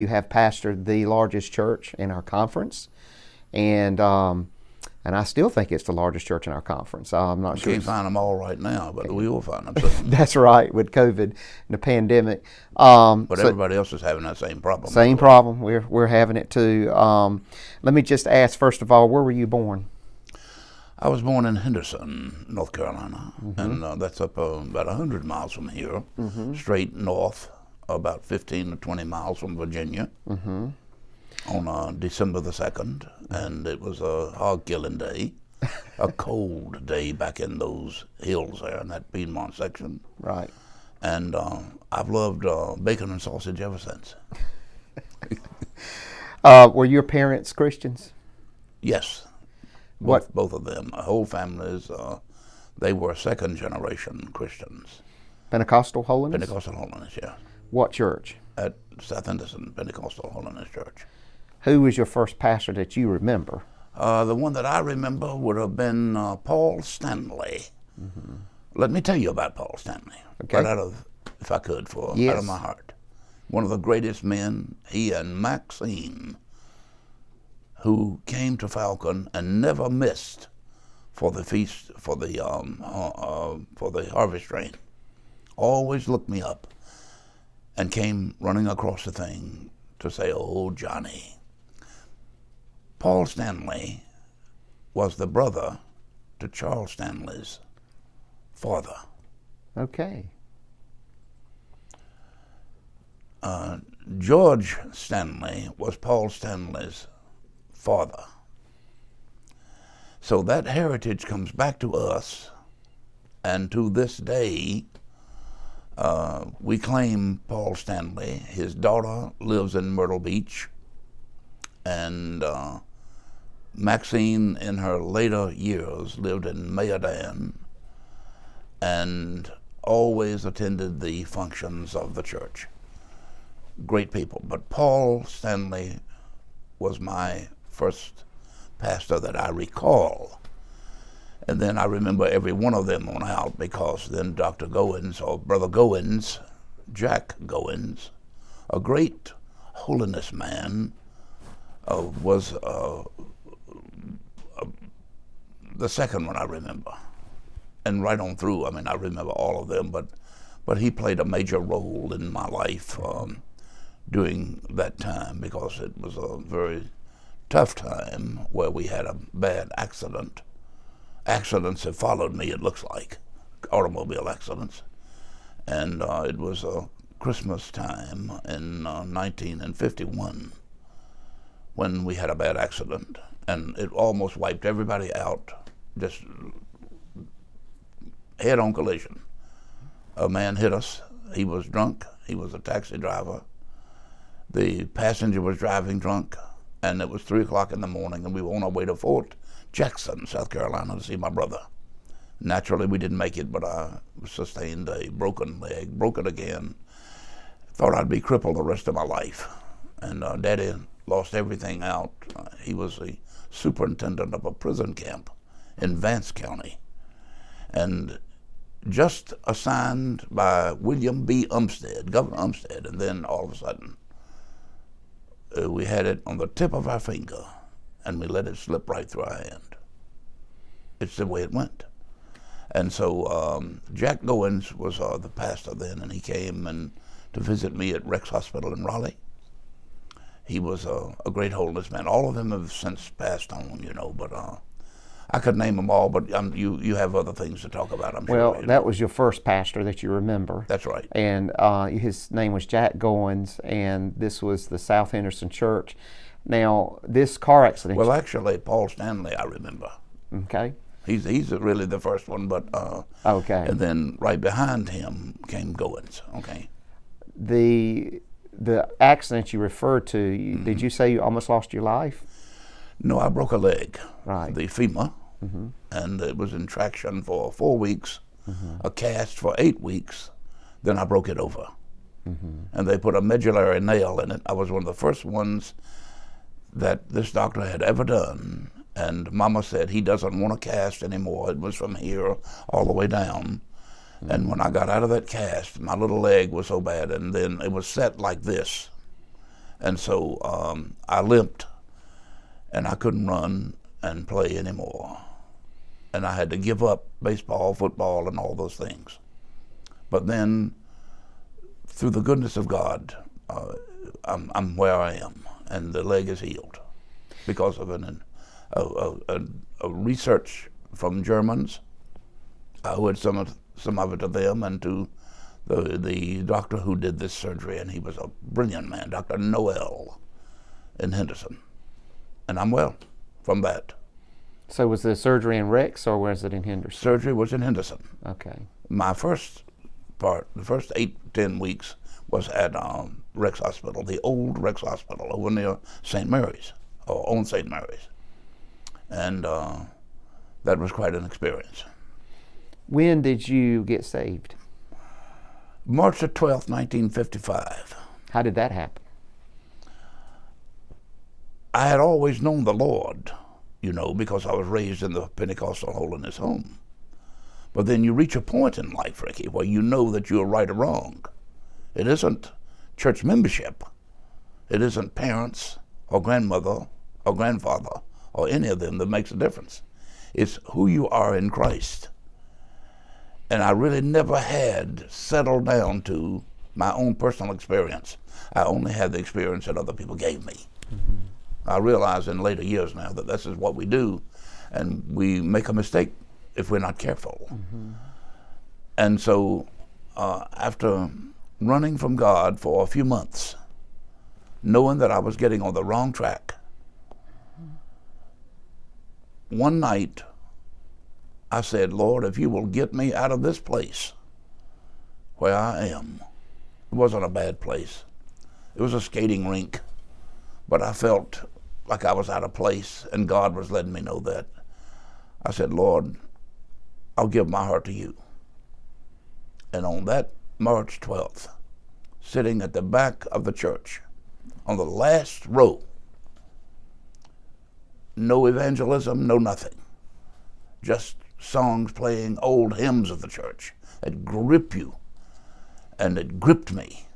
You have pastored the largest church in our conference, and I still think it's the largest church in our conference. I'm not sure. Can't find them all right now, but we will find them soon. That's right, with COVID and the pandemic. But everybody else is having that same problem. Same problem. We're having it too. Let me just ask, first of all, where were you born? I was born in Henderson, North Carolina, and that's up about 100 miles from here, straight north, about 15 to 20 miles from Virginia, on December the 2nd, and it was a hog-killing day, a cold day back in those hills there in that Piedmont section. Right. And I've loved bacon and sausage ever since. Were your parents Christians? Yes. Both of them. My whole family is, they were second generation Christians. Pentecostal holiness? Pentecostal holiness, yeah. What church? At South Henderson Pentecostal Holiness Church. Who was your first pastor that you remember? The one that I remember would have been Paul Stanley. Let me tell you about Paul Stanley, right out of, if I could, out of my heart. One of the greatest men, he and Maxine, who came to Falcon and never missed for the feast, for the harvest train. Always looked me up and came running across the thing to say, "Oh, Johnny." Paul Stanley was the brother to Charles Stanley's father. Okay. George Stanley was Paul Stanley's father. So that heritage comes back to us, and to this day, we claim Paul Stanley. His daughter lives in Myrtle Beach, and Maxine, in her later years, lived in Mayodan and always attended the functions of the church. Great people. But Paul Stanley was my first pastor that I recall. And then I remember every one of them on out, because then Dr. Goins, or Brother Goins, Jack Goins, a great holiness man, was the second one I remember. And right on through, I mean, I remember all of them, but he played a major role in my life during that time, because it was a very tough time where we had a bad accident. Accidents have followed me, it looks like, automobile accidents. And it was a Christmas time in 1951 when we had a bad accident, and it almost wiped everybody out, just head-on collision. A man hit us. He was drunk. He was a taxi driver. The passenger was driving drunk, and it was 3 o'clock in the morning, and we were on our way to Fort Jackson, South Carolina, to see my brother. Naturally, we didn't make it, but I sustained a broken leg, broke it again. Thought I'd be crippled the rest of my life. And Daddy lost everything out. He was the superintendent of a prison camp in Vance County, and just assigned by William B. Umstead, Governor Umstead, and then all of a sudden, we had it on the tip of our finger, and we let it slip right through our hand. It's the way it went. And so Jack Goins was the pastor then, and he came to visit me at Rex Hospital in Raleigh. He was a great holiness man. All of them have since passed on, but I could name them all, but you have other things to talk about, I'm sure. Well, that was your first pastor that you remember. That's right. And his name was Jack Goins, and this was the South Henderson Church. Now, this car accident... Well, actually, Paul Stanley, I remember. Okay. He's really the first one, but... okay. And then right behind him came Goins, okay. The accident you referred to, did you say you almost lost your life? No, I broke a leg, right. The femur, and it was in traction for 4 weeks, a cast for 8 weeks, then I broke it over. And they put a medullary nail in it. I was one of the first ones that this doctor had ever done, and Mama said he doesn't want a cast anymore. It was from here all the way down. And when I got out of that cast, my little leg was so bad, and then it was set like this. And so I limped, and I couldn't run and play anymore. And I had to give up baseball, football, and all those things. But then, through the goodness of God, I'm where I am, and the leg is healed because of a research from Germans. I owed some of it to them and to the doctor who did this surgery, and he was a brilliant man, Dr. Noel in Henderson. And I'm well from that. So was the surgery in Rex or was it in Henderson? Surgery was in Henderson. Okay. My first part, the first 8-10 weeks, was at Rex Hospital, the old Rex Hospital over near St. Mary's, or on St. Mary's. And that was quite an experience. When did you get saved? March the 12th, 1955. How did that happen? I had always known the Lord, you know, because I was raised in the Pentecostal holiness home. But then you reach a point in life, Ricky, where you know that you're right or wrong. It isn't church membership. It isn't parents or grandmother or grandfather or any of them that makes a difference. It's who you are in Christ. And I really never had settled down to my own personal experience. I only had the experience that other people gave me. Mm-hmm. I realize in later years now that this is what we do, and we make a mistake if we're not careful. Mm-hmm. And so after running from God for a few months, knowing that I was getting on the wrong track, one night I said, Lord, if you will get me out of this place where I am. It wasn't a bad place. It was a skating rink, but I felt like I was out of place, and God was letting me know that. I said, Lord, I'll give my heart to you. And on that March 12th, sitting at the back of the church, on the last row, no evangelism, no nothing, just songs playing, old hymns of the church that grip you, and it gripped me.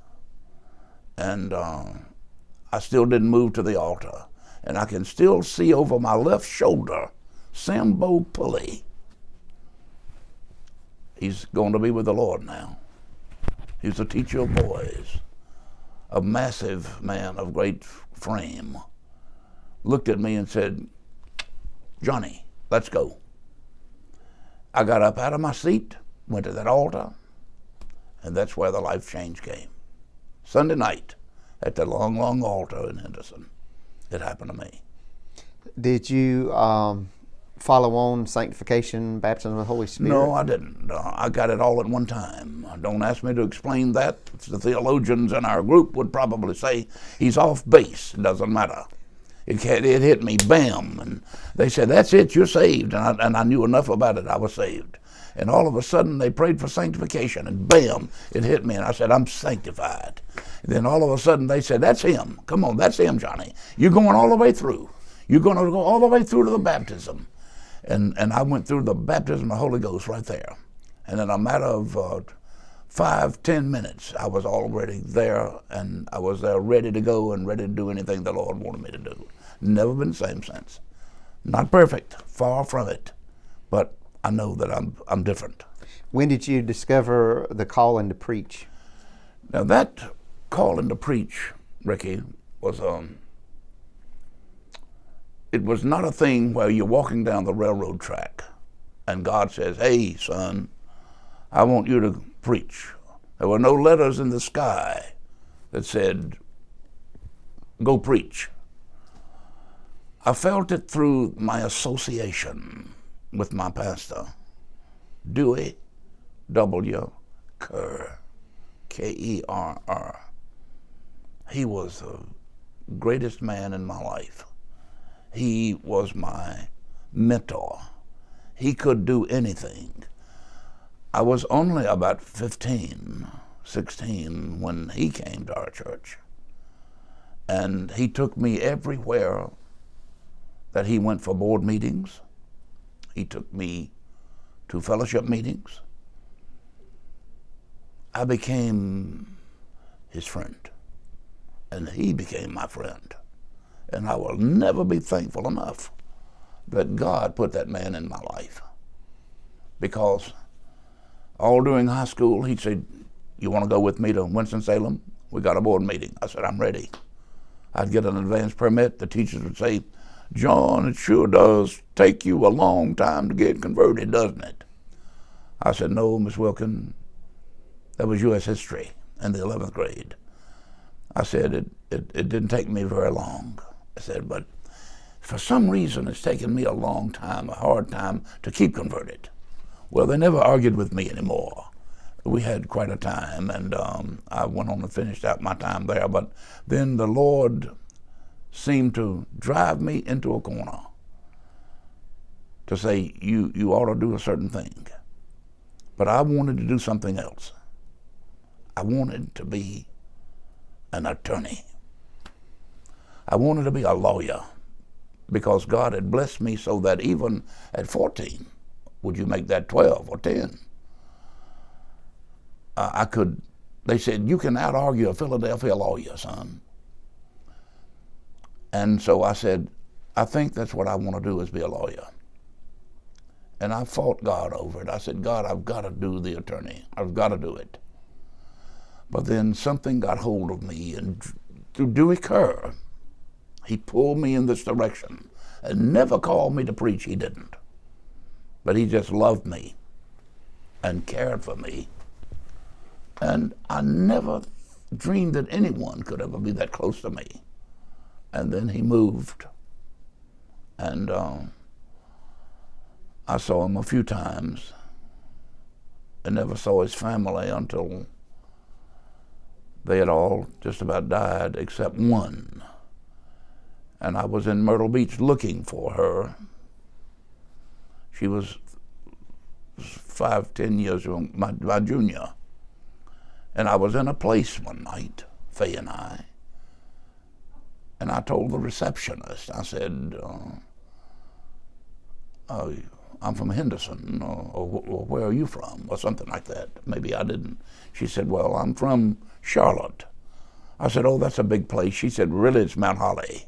And I still didn't move to the altar. And I can still see over my left shoulder Sambo Pulley. He's going to be with the Lord now. He's a teacher of boys, a massive man of great frame. Looked at me and said, Johnny, let's go. I got up out of my seat, went to that altar, and that's where the life change came. Sunday night at the long, long altar in Henderson, it happened to me. Did you follow on sanctification, baptism of the Holy Spirit? No, I didn't. I got it all at one time. Don't ask me to explain that. The theologians in our group would probably say he's off base. It doesn't matter. It hit me, bam, and they said, that's it, you're saved. And I knew enough about it, I was saved. And all of a sudden, they prayed for sanctification, and bam, it hit me, and I said, I'm sanctified. And then all of a sudden, they said, that's him. Come on, that's him, Johnny. You're going all the way through. You're going to go all the way through to the baptism. And I went through the baptism of the Holy Ghost right there. And in a matter of 5-10 minutes, I was already there, and I was there ready to go and ready to do anything the Lord wanted me to do. Never been the same since. Not perfect, far from it, but I know that I'm different. When did you discover the calling to preach? Now that calling to preach, Ricky, was it was not a thing where you're walking down the railroad track and God says, hey, son, I want you to preach. There were no letters in the sky that said, go preach. I felt it through my association with my pastor, Dewey W. Kerr, Kerr. He was the greatest man in my life. He was my mentor. He could do anything. I was only about 15, 16 when he came to our church. And he took me everywhere that he went for board meetings. He took me to fellowship meetings. I became his friend. and he became my friend. And I will never be thankful enough that God put that man in my life. Because all during high school, he'd say, "You want to go with me to Winston-Salem? We got a board meeting." I said, "I'm ready." I'd get an advance permit. The teachers would say, "John, it sure does take you a long time to get converted, doesn't it?" I said, "No, Miss Wilkin, that was U.S. history in the 11th grade." I said, it didn't take me very long. I said, "But for some reason it's taken me a long time, a hard time to keep converted." Well, they never argued with me anymore. We had quite a time, and I went on and finished out my time there. But then the Lord seemed to drive me into a corner to say, you ought to do a certain thing. But I wanted to do something else. I wanted to be an attorney. I wanted to be a lawyer, because God had blessed me so that even at 14, would you make that 12 or 10? I could, they said, "You can out-argue a Philadelphia lawyer, son." And so I said, "I think that's what I want to do, is be a lawyer." And I fought God over it. I said, "God, I've got to do the attorney. I've got to do it." But then something got hold of me, and through Dewey Kerr, he pulled me in this direction, and never called me to preach. He didn't. But he just loved me and cared for me. And I never dreamed that anyone could ever be that close to me. And then he moved. And I saw him a few times. I never saw his family until they had all just about died except one. And I was in Myrtle Beach looking for her. She was 5-10 years young, my junior. And I was in a place one night, Faye and I told the receptionist, I said, "I'm from Henderson," or "Where are you from?" or something like that. Maybe I didn't. She said, "Well, I'm from Charlotte." I said, "Oh, that's a big place." She said, "Really, it's Mount Holly."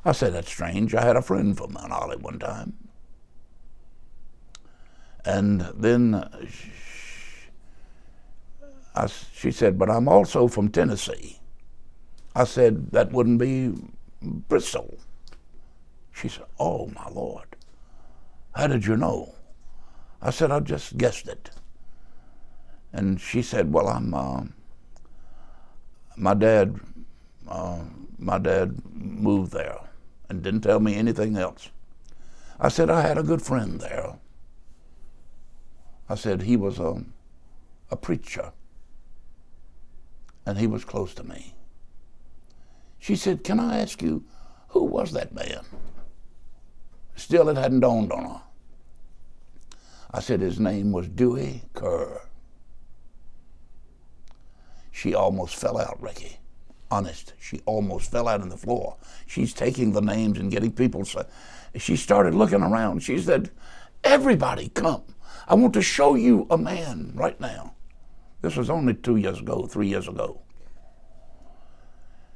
I said, "That's strange. I had a friend from Mount Holly one time." And then she said, "But I'm also from Tennessee." I said, "That wouldn't be Bristol." She said, "Oh, my Lord. How did you know?" I said, "I just guessed it." And she said, "Well, my dad moved there," and didn't tell me anything else. I said, "I had a good friend there." I said, "He was a preacher, and he was close to me." She said, "Can I ask you, who was that man?" Still, it hadn't dawned on her. I said, "His name was Dewey Kerr." She almost fell out, Ricky. Honest, she almost fell out on the floor. She's taking the names and getting people. She started looking around. She said, "Everybody come. I want to show you a man right now." This was only 2 years ago, 3 years ago.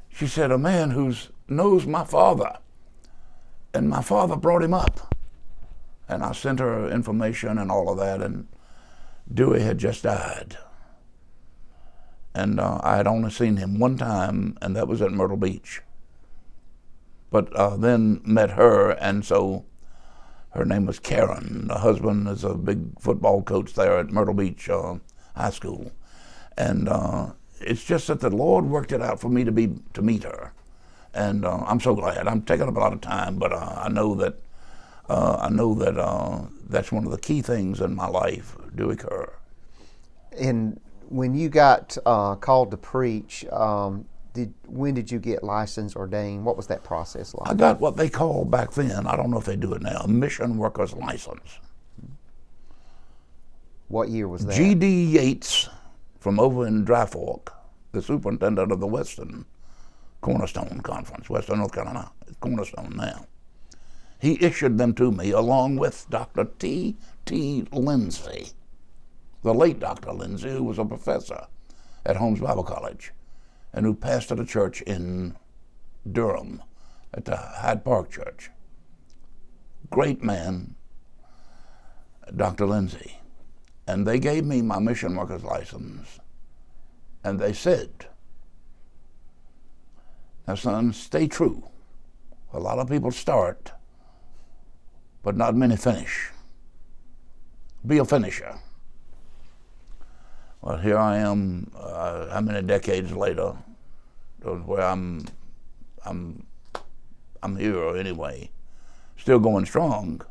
She said, "A man who knows my father, and my father brought him up." And I sent her information and all of that, and Dewey had just died. And I had only seen him one time, and that was at Myrtle Beach. But then met her, and so her name was Karen. The husband is a big football coach there at Myrtle Beach High School. And it's just that the Lord worked it out for me to meet her. And I'm so glad. I'm taking up a lot of time, but I know that that's one of the key things in my life, Dewey Kerr. And when you got called to preach, when did you get licensed, ordained? What was that process like? I got what they called back then, I don't know if they do it now, a mission worker's license. What year was that? G.D. Yates from over in Dry Fork, the superintendent of the Western Cornerstone Conference, Western North Carolina, Cornerstone now. He issued them to me along with Dr. T.T. Lindsay, the late Dr. Lindsay, who was a professor at Holmes Bible College. and who pastored a church in Durham at the Hyde Park Church. Great man, Dr. Lindsay. And they gave me my mission worker's license. And they said, now son, stay true. A lot of people start, but not many finish. Be a finisher. Well, here I am, how many decades later, where I'm here anyway, still going strong.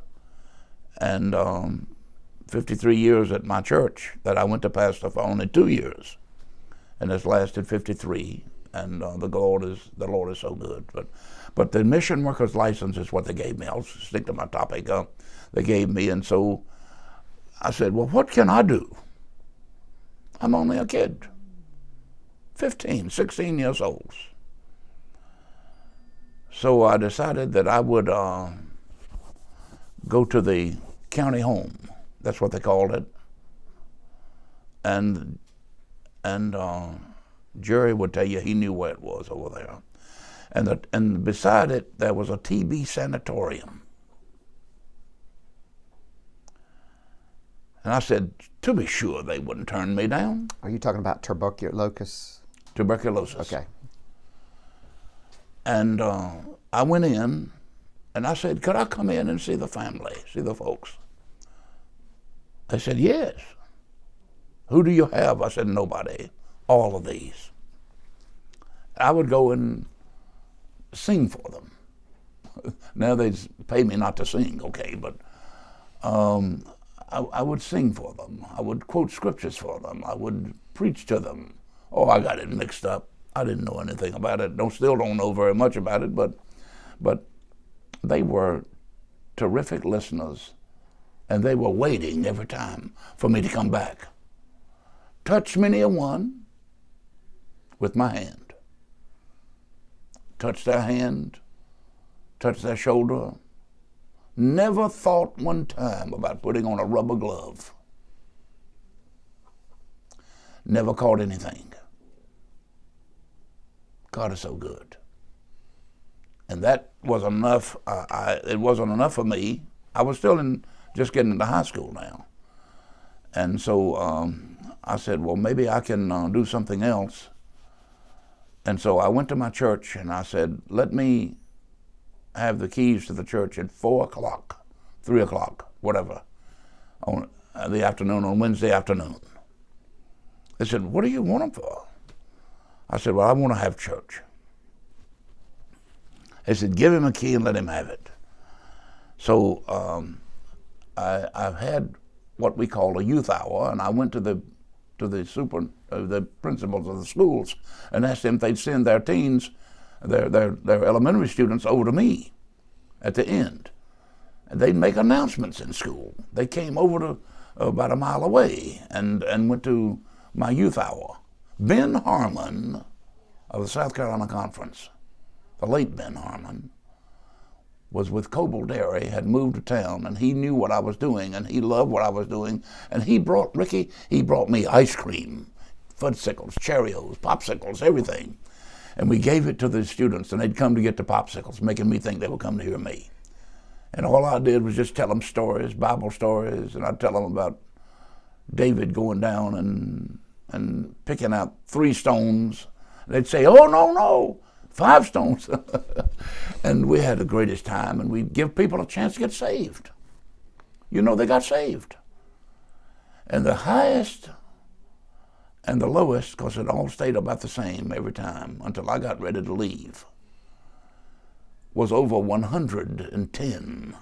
And 53 years at my church that I went to pastor for only 2 years, and it's lasted 53. And the Lord is so good. But the mission worker's license is what they gave me. I'll stick to my topic. They gave me, and so I said, well, what can I do? I'm only a kid, 15, 16 years old. So I decided that I would go to the county home. That's what they called it. And Jerry would tell you he knew where it was over there. And beside it, there was a TB sanatorium. And I said, to be sure they wouldn't turn me down. Are you talking about tuberculosis? Tuberculosis. Okay. And I went in, and I said, could I come in and see the family, see the folks? They said, yes. Who do you have? I said, nobody. All of these. I would go and sing for them. Now they'd pay me not to sing, okay, but I would sing for them. I would quote scriptures for them. I would preach to them. Oh, I got it mixed up. I didn't know anything about it. Still don't know very much about it, but they were terrific listeners, and they were waiting every time for me to come back. Touch many a one with my hand. Touch their hand, touch their shoulder. Never thought one time about putting on a rubber glove. Never caught anything. God is so good. And that was enough. It wasn't enough for me. I was still just getting into high school now. And so I said, well, maybe I can do something else. And so I went to my church and I said, let me have the keys to the church at 4 o'clock, 3 o'clock, whatever, on the afternoon, on Wednesday afternoon. They said, what do you want them for? I said, well, I want to have church. They said, give him a key and let him have it. So I've had what we call a youth hour, and I went to the principals of the schools and asked them if they'd send their teens, their elementary students over to me at the end. And they'd make announcements in school. They came over to about a mile away and went to my youth hour. Ben Harmon of the South Carolina Conference, the late Ben Harmon, was with Coble Dairy, had moved to town, and he knew what I was doing, and he loved what I was doing, and he brought me ice cream, fudgsicles, Cheerios, popsicles, everything. And we gave it to the students, and they'd come to get the popsicles, making me think they would come to hear me. And all I did was just tell them stories, Bible stories, and I'd tell them about David going down and picking out 3 stones. They'd say, oh, no, 5 stones. And we had the greatest time, and we'd give people a chance to get saved. You know, they got saved. And the highest and the lowest, because it all stayed about the same every time until I got ready to leave, was over 110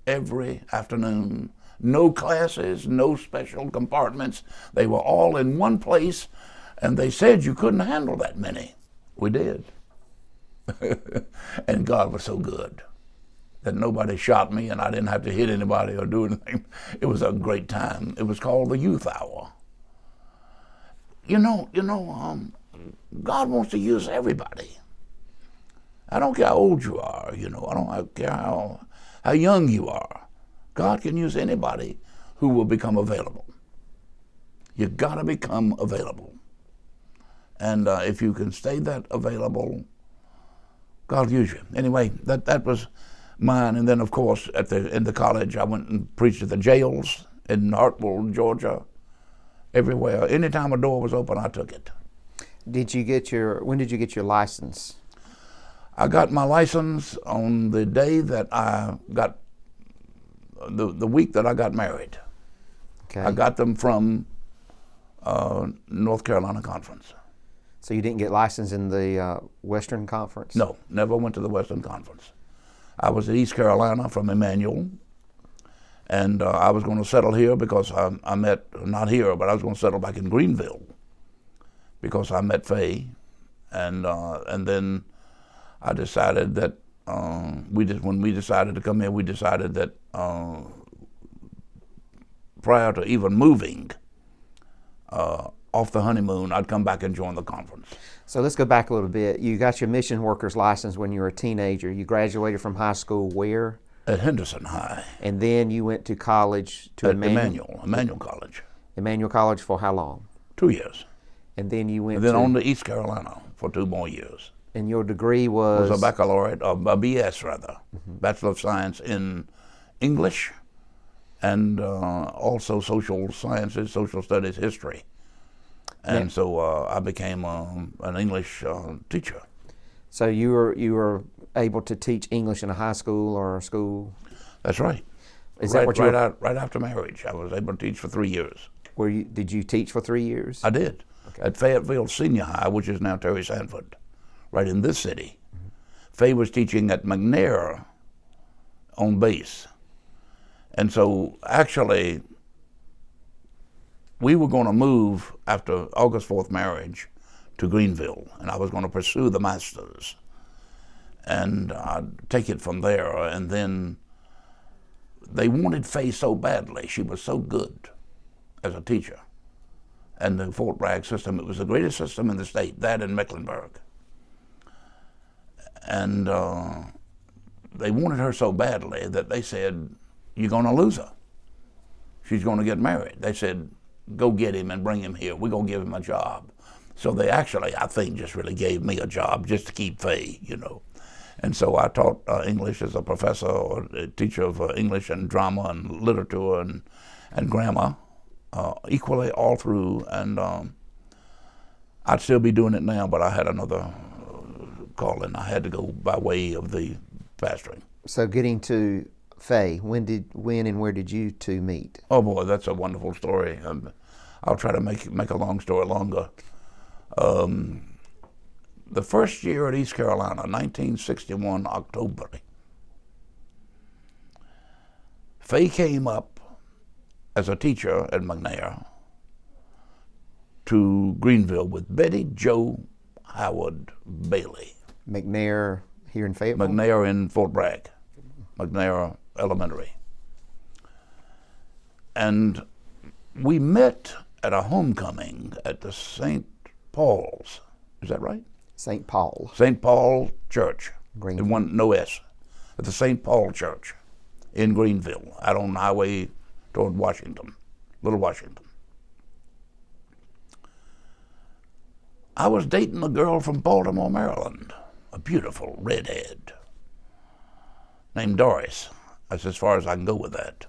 every afternoon. No classes, no special compartments. They were all in one place, and they said you couldn't handle that many. We did. And God was so good that nobody shot me, and I didn't have to hit anybody or do anything. It was a great time. It was called the Youth Hour. God wants to use everybody. I don't care how old you are, I don't care how young you are. God can use anybody who will become available. You've got to become available. And if you can stay that available, God will use you. Anyway, that was mine. And then, of course, in the college, I went and preached at the jails in Northwood, Georgia, everywhere. Anytime a door was open, I took it. When did you get your license? I got my license on the day that I got, the week that I got married. Okay. I got them from North Carolina Conference. So you didn't get licensed in the Western Conference? No, never went to the Western Conference. I was at East Carolina from Emmanuel, and I was going to settle here because I met, not here, but I was going to settle back in Greenville because I met Faye, and then I decided that when we decided to come here, we decided that prior to even moving off the honeymoon, I'd come back and join the conference. So let's go back a little bit. You got your mission worker's license when you were a teenager. You graduated from high school where? At Henderson High. And then you went to college to Emmanuel College. Emmanuel College for how long? 2 years. And then you went And then on to East Carolina for 2 more years. And your degree was? Was a baccalaureate, a BS rather, Bachelor of Science in English and also social sciences, social studies, history. And so I became an English teacher. So you were able to teach English in a high school or a school? That's right. Right after marriage, I was able to teach for 3 years. Did you teach for 3 years? I did. Okay. At Fayetteville Senior High, which is now Terry Sanford, right in this city. Faye was teaching at McNair on base. And so actually, we were going to move after August 4th marriage to Greenville, and I was going to pursue the master's. And I'd take it from there. And then they wanted Faye so badly. She was so good as a teacher. And the Fort Bragg system, it was the greatest system in the state, that in Mecklenburg. And they wanted her so badly that they said, "You're going to lose her. She's going to get married." They said, "Go get him and bring him here. We're going to give him a job." So they actually, I think, just really gave me a job just to keep Faye, you know. And so I taught English as a professor or a teacher of English and drama and literature and grammar equally all through. And I'd still be doing it now, but I had another calling. I had to go by way of the pastoring. So getting to Faye, when and where did you two meet? Oh boy, that's a wonderful story. I'll try to make a long story longer. The first year at East Carolina, 1961, October, Faye came up as a teacher at McNair to Greenville with Betty Jo Howard Bailey. McNair here in Fayetteville? McNair in Fort Bragg, McNair Elementary. And we met at a homecoming at the St. Paul's. Is that right? St. Paul. St. Paul Church. Greenville. No S. At the St. Paul Church in Greenville, out on the highway toward Washington, Little Washington. I was dating a girl from Baltimore, Maryland, a beautiful redhead named Doris. That's as far as I can go with that.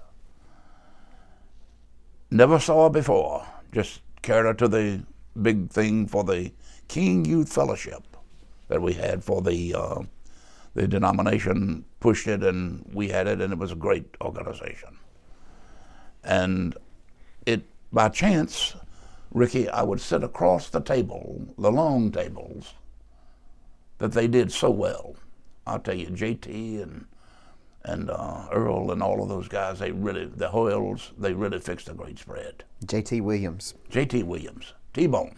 Never saw her before, just carried her to the big thing for the King Youth Fellowship that we had for the denomination pushed it and we had it, and it was a great organization. And it, by chance, Ricky, I would sit across the table, the long tables, that they did so well. I'll tell you, JT and Earl and all of those guys, the Hoyles, they really fixed a great spread. JT Williams. JT Williams, T-Bone,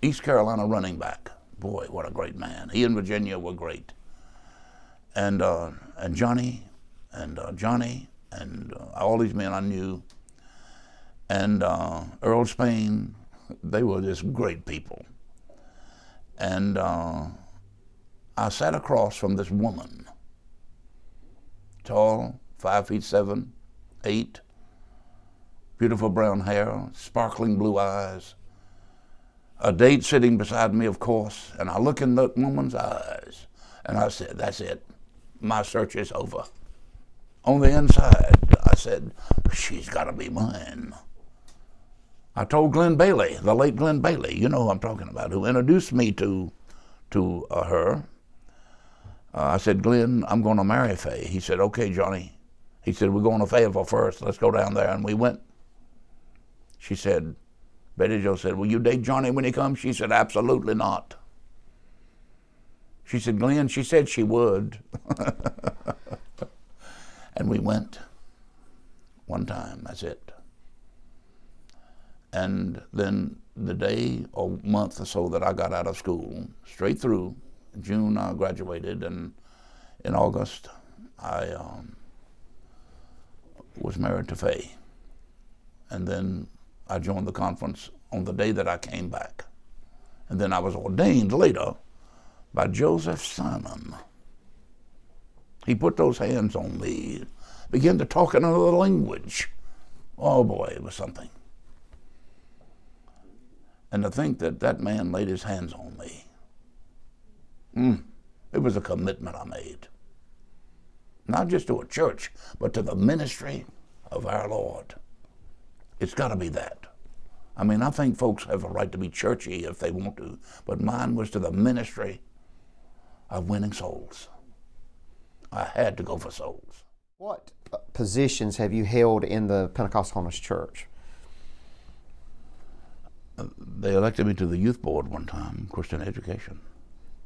East Carolina running back. Boy, what a great man. He and Virginia were great. And Johnny, and all these men I knew. And Earl Spain, they were just great people. And I sat across from this woman, tall, 5'7", 8", beautiful brown hair, sparkling blue eyes, a date sitting beside me, of course, and I look in that woman's eyes, and I said, that's it. My search is over. On the inside, I said, she's got to be mine. I told Glenn Bailey, the late Glenn Bailey, you know who I'm talking about, who introduced me to her. I said, Glenn, I'm going to marry Faye. He said, okay, Johnny. He said, we're going to Fayetteville first. Let's go down there. And we went. She said, Betty Jo said, will you date Johnny when he comes? She said, absolutely not. She said, Glenn, she said she would. And we went one time, that's it. And then the day or month or so that I got out of school, straight through, June I graduated, and in August I was married to Faye. And then I joined the conference on the day that I came back. And then I was ordained later by Joseph Simon. He put those hands on me, began to talk in another language. Oh boy, it was something. And to think that that man laid his hands on me, it was a commitment I made. Not just to a church, but to the ministry of our Lord. It's got to be that. I mean, I think folks have a right to be churchy if they want to, but mine was to the ministry of winning souls. I had to go for souls. What positions have you held in the Pentecostal Holiness Church? They elected me to the youth board one time, Christian education.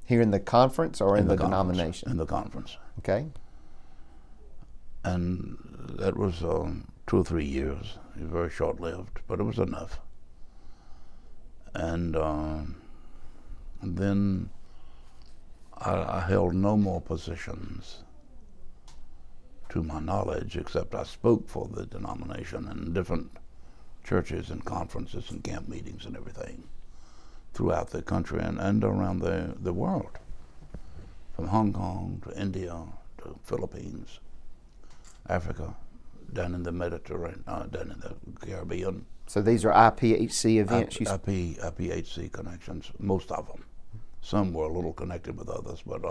Here in the conference or in the denomination? In the conference. Okay. And that was 2 or 3 years. It was very short-lived, but it was enough. And then I held no more positions to my knowledge, except I spoke for the denomination in different churches and conferences and camp meetings and everything throughout the country and around the world, from Hong Kong to India to Philippines, Africa, down in the Mediterranean, down in the Caribbean. So these are IPHC events? IPHC connections, most of them. Some were a little connected with others, but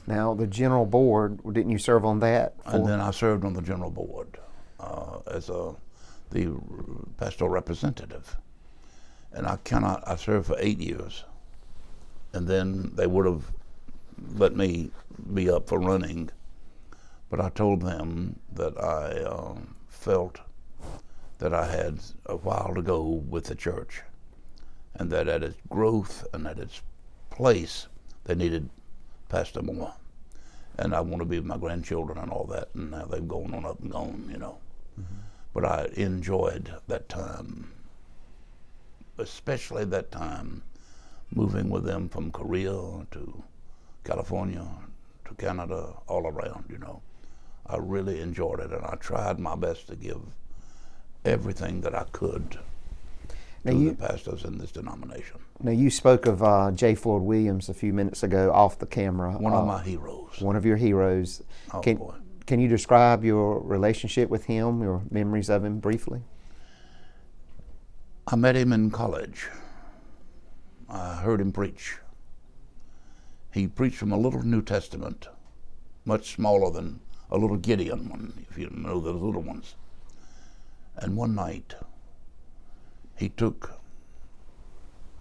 now the general board, didn't you serve on that? And then I served on the general board as the pastoral representative. And I served for 8 years. And then they would have let me be up for running. But I told them that I felt that I had a while to go with the church, and that at its growth and at its place, they needed Pastor more. And I want to be with my grandchildren and all that, and now they've gone on up and gone, you know. Mm-hmm. But I enjoyed that time, especially that time, moving with them from Korea to California to Canada, all around, you know. I really enjoyed it, and I tried my best to give everything that I could to the pastors in this denomination. Now, you spoke of J. Floyd Williams a few minutes ago off the camera. One of my heroes. One of your heroes. Oh, boy. Can you describe your relationship with him, your memories of him briefly? I met him in college. I heard him preach. He preached from a little New Testament, much smaller than a little Gideon one, if you know the little ones. And one night, he took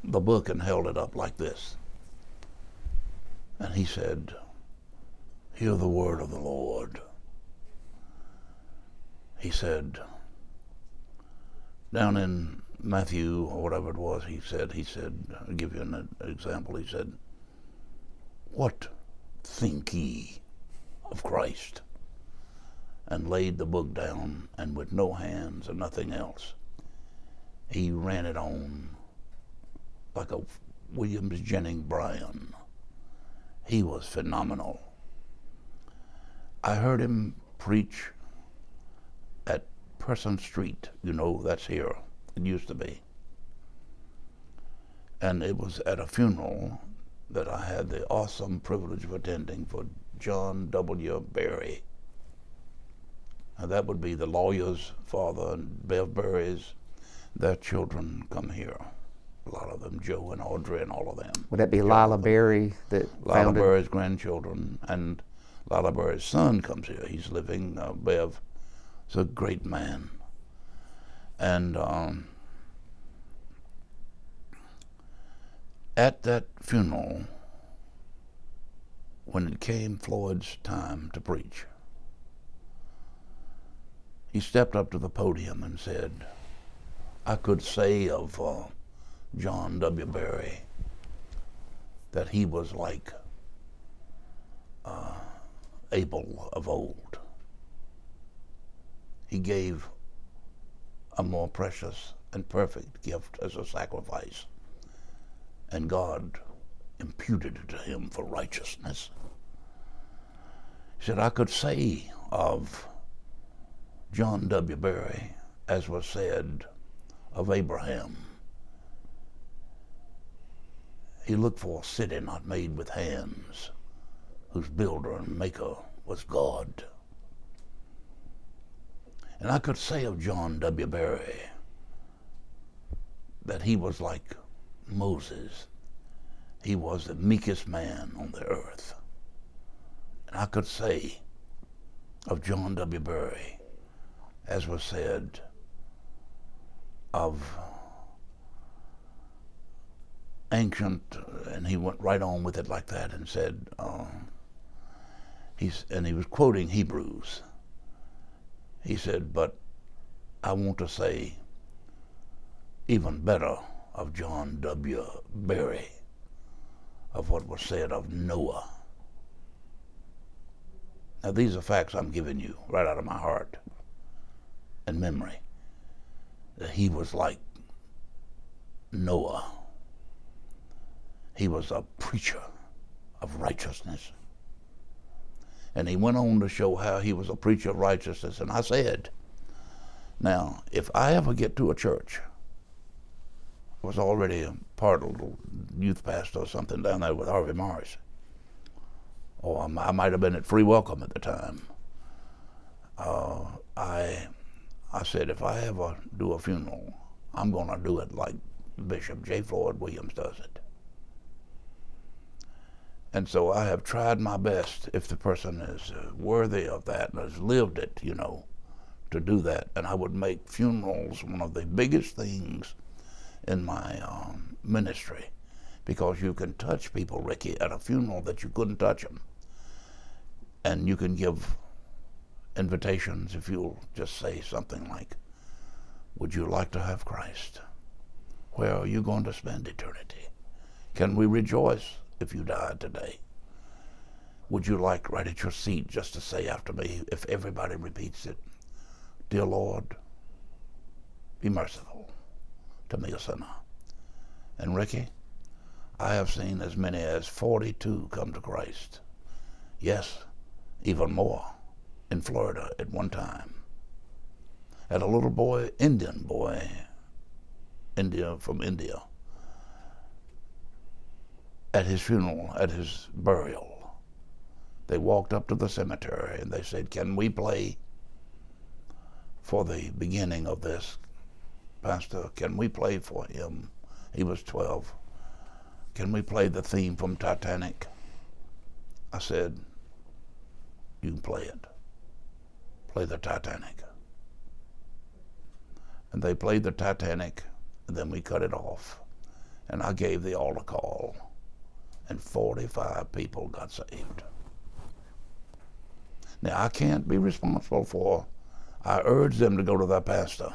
the book and held it up like this. And he said, "Hear the word of the Lord." He said, down in Matthew, or whatever it was, he said, I'll give you an example, he said, "What think ye of Christ?" And laid the book down, and with no hands or nothing else, he ran it on like a Williams Jennings Bryan. He was phenomenal. I heard him preach at Person Street. You know, that's here. It used to be. And it was at a funeral that I had the awesome privilege of attending for John W. Berry. Now that would be the lawyer's father and Bev Berry's Their children come here. A lot of them, Joe and Audrey and all of them. Would that be Lila Berry that Lila founded? Berry's grandchildren, and Lila Berry's son comes here. He's living, Bev. He's a great man. And at that funeral, when it came Floyd's time to preach, he stepped up to the podium and said, I could say of John W. Berry that he was like Abel of old. He gave a more precious and perfect gift as a sacrifice, and God imputed it to him for righteousness. He said, I could say of John W. Berry, as was said of Abraham, he looked for a city not made with hands, whose builder and maker was God. And I could say of John W. Berry that he was like Moses. He was the meekest man on the earth. And I could say of John W. Berry, as was said of ancient, and he went right on with it like that and said, he was quoting Hebrews. He said, but I want to say even better of John W. Berry, of what was said of Noah. Now these are facts I'm giving you right out of my heart and memory, that he was like Noah. He was a preacher of righteousness. And he went on to show how he was a preacher of righteousness. And I said, now, if I ever get to a church, I was already a part of a little youth pastor or something down there with Harvey Morris. Or I might have been at Free Welcome at the time. I said, if I ever do a funeral, I'm going to do it like Bishop J. Floyd Williams does it. And so I have tried my best, if the person is worthy of that and has lived it, to do that. And I would make funerals one of the biggest things in my ministry, because you can touch people, Ricky, at a funeral that you couldn't touch them. And you can give invitations if you'll just say something like, would you like to have Christ? Where are you going to spend eternity? Can we rejoice if you died today? Would you like right at your seat just to say after me, if everybody repeats it, dear Lord, be merciful to me, a sinner. And Ricky, I have seen as many as 42 come to Christ. Yes, even more in Florida at one time. Had a little boy, Indian boy, from India, at his funeral, at his burial. They walked up to the cemetery and they said, can we play for the beginning of this? Pastor, can we play for him? He was 12. Can we play the theme from Titanic? I said, you can play it. Play the Titanic. And they played the Titanic, and then we cut it off. And I gave the altar call, and 45 people got saved. Now, I can't be responsible for, I urge them to go to their pastor.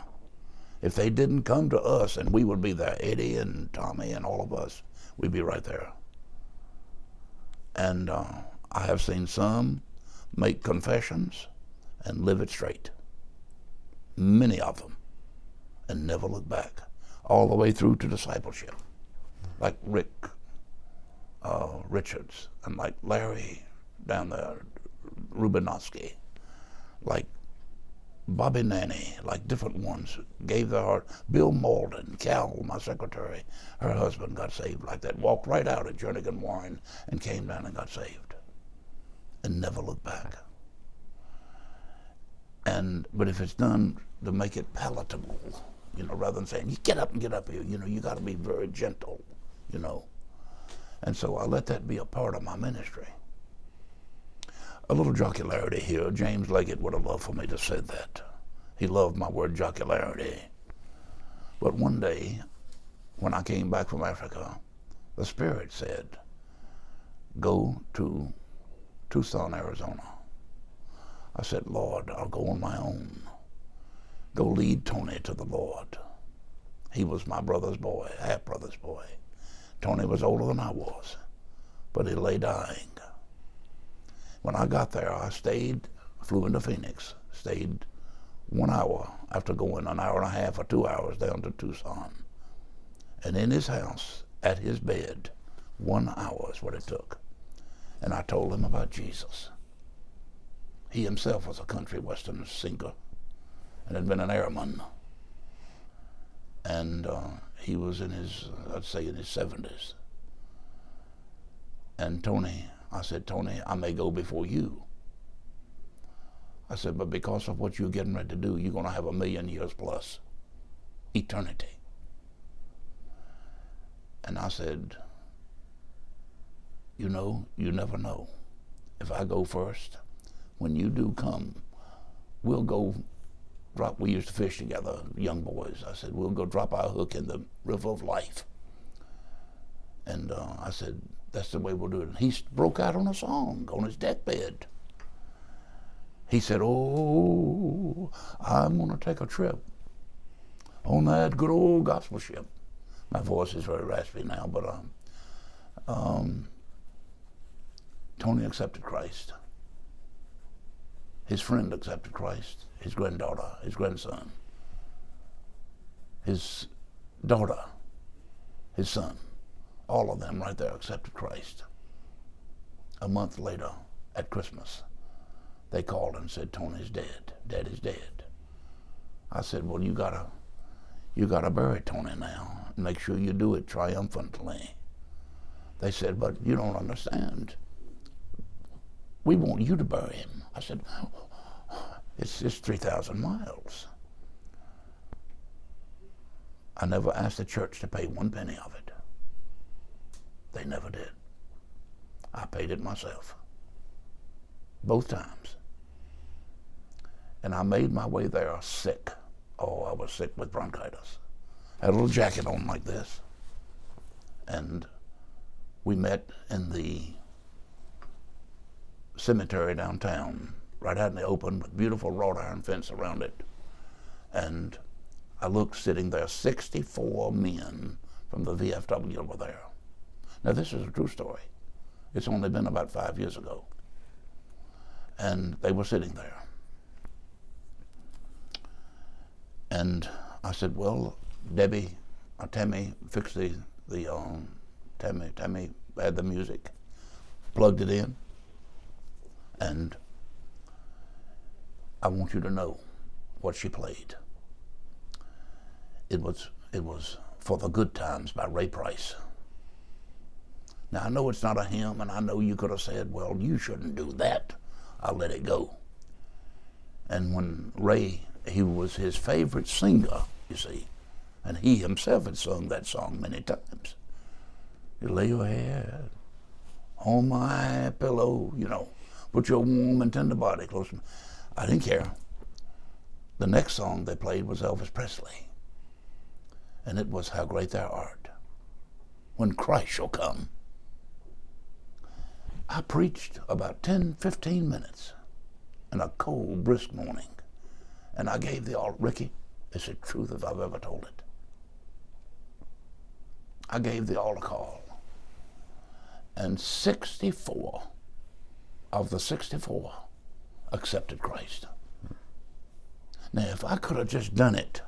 If they didn't come to us, and we would be there, Eddie and Tommy and all of us, we'd be right there. And I have seen some make confessions and live it straight. Many of them, and never look back, all the way through to discipleship, like Rick Richards, and like Larry down there, Rubinowski, like Bobby Nanny, like different ones gave their heart. Bill Malden, Cal, my secretary, her husband got saved like that, walked right out at Jernigan Warren and came down and got saved and never looked back. But if it's done to make it palatable rather than saying, you get up and get up here, you got to be very gentle, And so I let that be a part of my ministry. A little jocularity here. James Leggett would have loved for me to say that. He loved my word jocularity. But one day, when I came back from Africa, the Spirit said, go to Tucson, Arizona. I said, Lord, I'll go on my own. Go lead Tony to the Lord. He was my brother's boy, half-brother's boy. Tony was older than I was, but he lay dying. When I got there, I flew into Phoenix, stayed 1 hour after going an hour and a half or 2 hours down to Tucson. And in his house, at his bed, 1 hour is what it took. And I told him about Jesus. He himself was a country western singer and had been an airman. And he was in his 70s. And I said, Tony, I may go before you. I said, but because of what you're getting ready to do, you're going to have 1,000,000 years plus, eternity. And I said, you never know. If I go first, when you do come, we'll go we used to fish together, young boys. I said, we'll go drop our hook in the river of life. And I said, that's the way we'll do it. And he broke out on a song on his deathbed. He said, oh, I'm going to take a trip on that good old gospel ship. My voice is very raspy now, but Tony accepted Christ. His friend accepted Christ, his granddaughter, his grandson, his daughter, his son, all of them right there accepted Christ. A month later, at Christmas, they called and said, Tony's dead. Daddy's dead. I said, well, you gotta bury Tony now and make sure you do it triumphantly. They said, but you don't understand. We want you to bury him. I said, it's 3,000 miles. I never asked the church to pay 1 penny of it. They never did. I paid it myself. Both times. And I made my way there sick. Oh, I was sick with bronchitis. I had a little jacket on like this. And we met in the cemetery downtown, right out in the open with beautiful wrought iron fence around it. And I looked sitting there, 64 men from the VFW were there. Now this is a true story. It's only been about 5 years ago. And they were sitting there. And I said, well, Debbie, or Tammy, fixed Tammy had the music, plugged it in, and I want you to know what she played. It was For the Good Times by Ray Price. Now, I know it's not a hymn, and I know you could have said, well, you shouldn't do that. I'll let it go. And when Ray, he was his favorite singer, you see, and he himself had sung that song many times. You lay your head on my pillow, put your warm and tender body close to me. I didn't care. The next song they played was Elvis Presley. And it was How Great Thou Art, When Christ Shall Come. I preached about 10, 15 minutes in a cold, brisk morning. And I gave the altar, Ricky, it's the truth if I've ever told it. I gave the altar call. And 64 of the 64 accepted Christ. Now, if I could have just done it,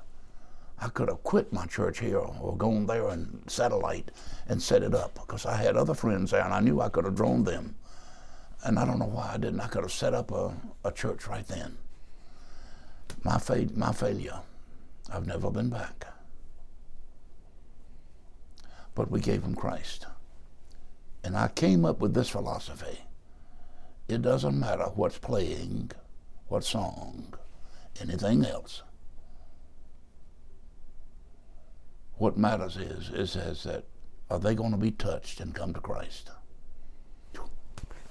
I could have quit my church here or gone there and satellite and set it up, because I had other friends there and I knew I could have drawn them. And I don't know why I didn't. I could have set up a church right then. My failure. I've never been back. But we gave him Christ. And I came up with this philosophy. It doesn't matter what's playing, what song, anything else. What matters is that are they going to be touched and come to Christ?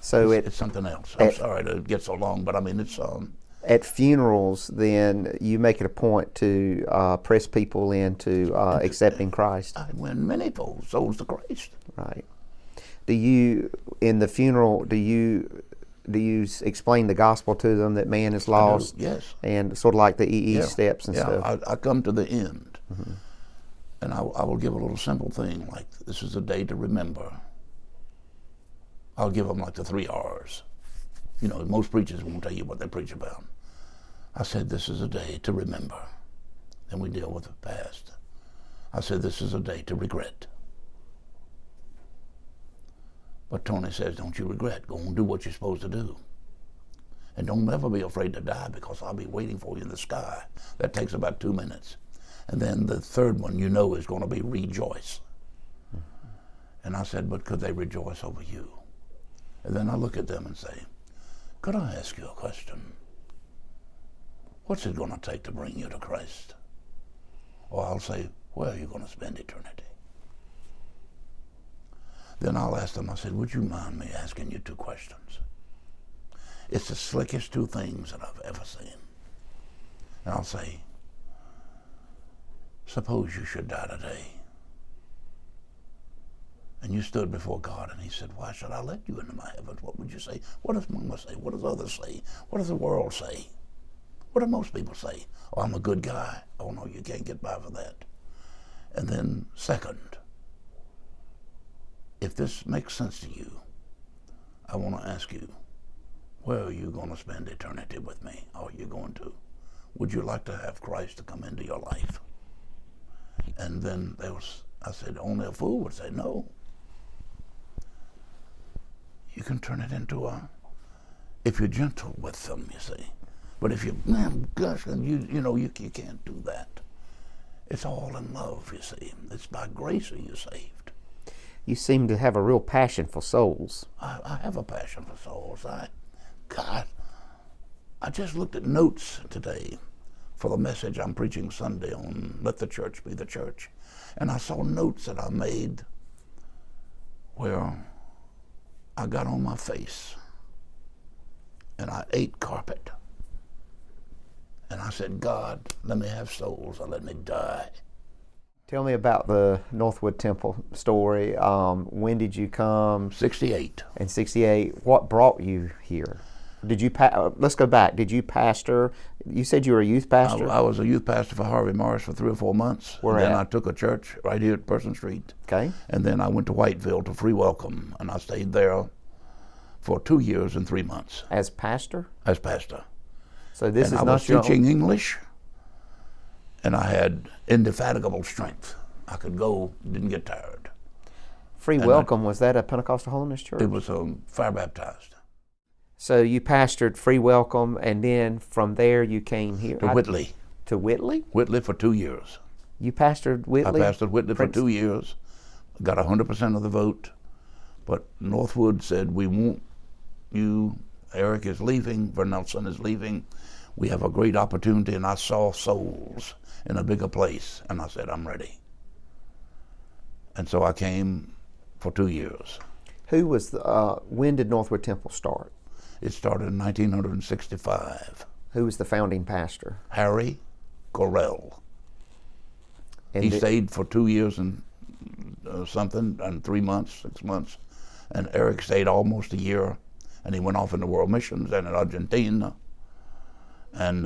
So it's something else. I'm sorry to get so long, but I mean it's at funerals, then you make it a point to press people into accepting Christ. I win many souls to Christ. Right. Do you, in the funeral, do you explain the gospel to them that man is lost? Yes. And sort of like the EE steps and stuff. I come to the end, and I will give a little simple thing like this is a day to remember. I'll give them like the 3 R's. You know, most preachers won't tell you what they preach about. I said, this is a day to remember. Then we deal with the past. I said, this is a day to regret. But Tony says, don't you regret. Go and do what you're supposed to do. And don't ever be afraid to die, because I'll be waiting for you in the sky. That takes about 2 minutes. And then the third one, you know, is going to be rejoice. And I said, but could they rejoice over you? And then I look at them and say, could I ask you a question? What's it going to take to bring you to Christ? Or I'll say, where are you going to spend eternity? Then I'll ask them, I said, would you mind me asking you 2 questions? It's the slickest 2 things that I've ever seen. And I'll say, suppose you should die today, and you stood before God, and he said, why should I let you into my heavens? What would you say? What does Mama say? What does others say? What does the world say? What do most people say? Oh, I'm a good guy. Oh, no, you can't get by for that. And then second, if this makes sense to you, I want to ask you, where are you going to spend eternity with me? Are you going to? Would you like to have Christ to come into your life? And then I said, only a fool would say no. You can turn it into if you're gentle with them, you see. But if you, man, gosh, you can't do that. It's all in love, you see. It's by grace are you saved. You seem to have a real passion for souls. I have a passion for souls. I just looked at notes today for the message I'm preaching Sunday on Let the Church Be the Church. And I saw notes that I made where I got on my face and I ate carpet. And I said, God, let me have souls or let me die. Tell me about the Northwood Temple story. When did you come? 68. In 68. What brought you here? Did you let's go back. Did you pastor? You said you were a youth pastor? I was a youth pastor for Harvey Morris for 3 or 4 months. Where then at? I took a church right here at Person Street. Okay. And then I went to Whiteville to Free Welcome, and I stayed there for 2 years and 3 months. As pastor? As pastor. So this and is I not was your teaching English, and I had indefatigable strength. I could go, didn't get tired. Free Welcome, was that a Pentecostal Holiness Church? It was fire baptized. So you pastored Free Welcome, and then from there you came here? To Whitley. To Whitley? Whitley for 2 years. You pastored Whitley? I pastored Whitley for 2 years. Got 100% of the vote. But Northwood said, we want you. Eric is leaving. Vernelson is leaving. We have a great opportunity, and I saw souls in a bigger place. And I said, I'm ready. And so I came for 2 years. Who was when did Northwood Temple start? It started in 1965. Who was the founding pastor? Harry Correll. And he stayed for 2 years and something, and 3 months, 6 months. And Eric stayed almost a year, and he went off into world missions and in Argentina. And